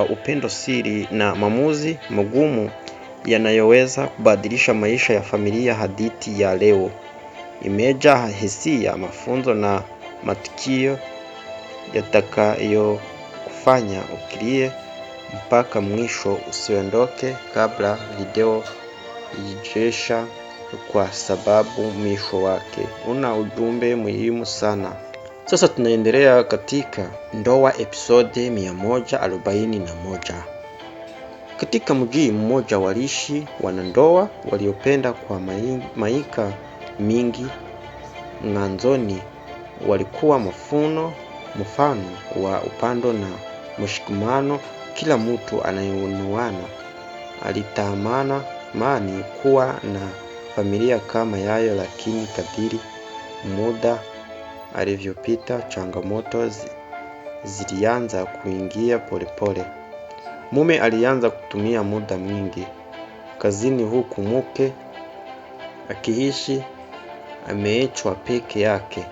Upendo, siri na maamuzi magumu yanayoweza kubadilisha maisha ya familia. Hadithi ya leo imejaa hisia, mafunzo na matukio yatakayokufanya ukilie mpaka mwisho. Usiondoke kabla video ijaisha, kwa sababu mwisho wake una ujumbe muhimu sana. Sasa tunaendelea katika ndoa episode 141. Katika mji mmoja waliishi wanandoa waliopenda kwa miaka mingi. Mwanzoni walikuwa mfano wa upendo na mshikamano. Kila mtu anayeoana alitamani kuwa na familia kama yao, lakini kadiri muda alivyopita, changamoto zilianza kuingia polepole. Mume alianza kutumia muda mwingi kazini, huku mke akiishi ameachwa peke yake.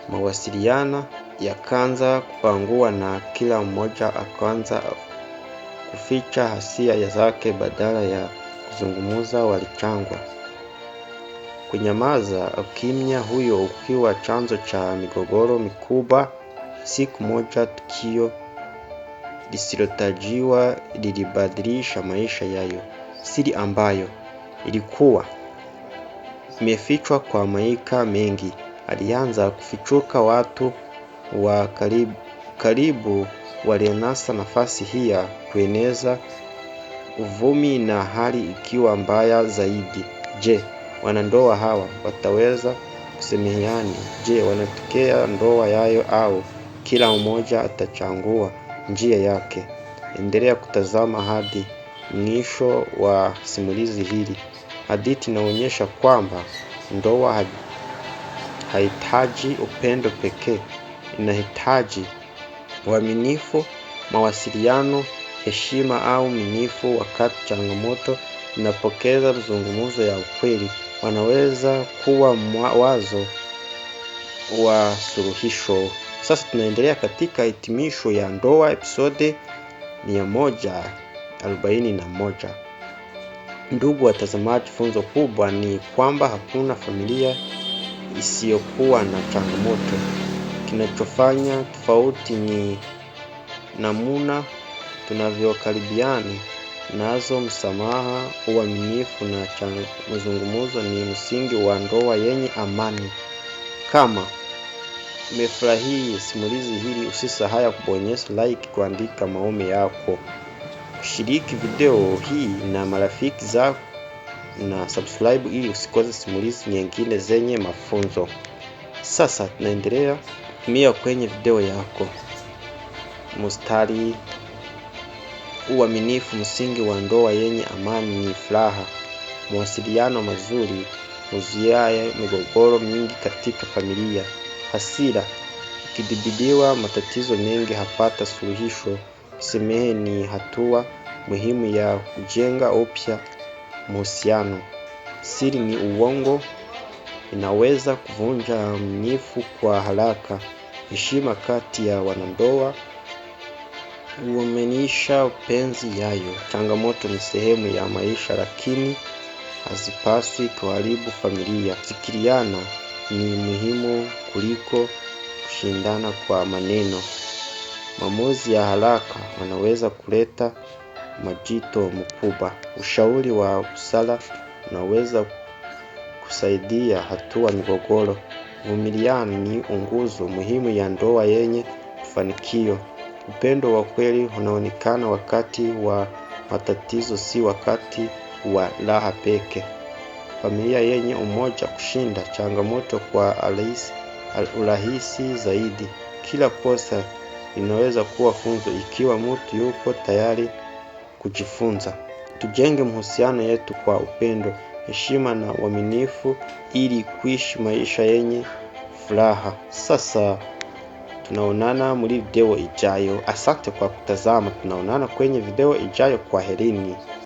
Mawasiliano yakaanza kupungua na kila mmoja akaanza kuficha hisia zake. Badala ya kuzungumza, walichangwa kunyamaza, ukimya huyo ukiwa chanzo cha migogoro mikubwa. Siku moja, tukio lisilotarajiwa lilibadilisha maisha yao. Siri ambayo ilikuwa imefichwa kwa miaka mingi alianza kufichuka. Watu wa karibu walinasa nafasi hii ya kueneza uvumi, na hali ikiwa mbaya zaidi. Je, wanandoa hawa wataweza kusameheana? Je, wanatokea ndoa yao, au kila mmoja atachagua njia yake? Endelea kutazama hadi mwisho wa simulizi hili. Hadithi inaonyesha kwamba ndoa haihitaji upendo pekee, inahitaji uaminifu, mawasiliano, heshima au uaminifu. Wakati changamoto inapokeza mazungumzo ya ukweli, wanaweza kuwa wazo wa suluhisho. Sasa tunaendelea katika hitimisho ya ndoa episode 141. Ndugu watazamaji, funzo kubwa ni kwamba hakuna familia isiyokuwa na changamoto. Kinachofanya tofauti ni namna tunavyokaribiana nazo. Msamaha, uaminifu na mazungumzo ni msingi wa ndoa yenye amani. Kama umefurahia simulizi hili, usisahau kubonyeza like, kuandika maoni yako, kushiriki video hii na marafiki zako, na subscribe ili usikose simulizi nyingine zenye mafunzo. Sasa tunaendelea kutumia kwenye video yako mstari: uaminifu, msingi wa ndoa yenye amani ni furaha. Mawasiliano mazuri huzuia migogoro mingi katika familia. Hasira ikidhibitiwa, matatizo mengi hupata suluhisho. Kusamehe ni hatua muhimu ya kujenga upya mahusiano. Siri ni uongo inaweza kuvunja uaminifu kwa haraka. Heshima kati ya wanandoa huimarisha upenzi yao. Changamoto ni sehemu ya maisha, lakini hazipaswi kuharibu familia. Kusikilizana ni muhimu kuliko kushindana kwa maneno. Maamuzi ya haraka yanaweza kuleta majuto makubwa. Ushauri wa busara unaweza kusaidia hatua migogoro. Uvumilivu ni nguzo muhimu ya ndoa yenye mafanikio. Upendo wa kweli unaonekana wakati wa matatizo, si wakati wa raha pekee. Familia yenye umoja kushinda changamoto kwa urahisi zaidi. Kila kosa linaweza kuwa funzo ikiwa mtu yuko tayari kujifunza. Tujenge mahusiano yetu kwa upendo, heshima na uaminifu, ili kuishi maisha yenye furaha. Sasa tunaonana muri video ijayo. Asante kwa kutazama. Tunaonana kwenye video ijayo. Kwaherini.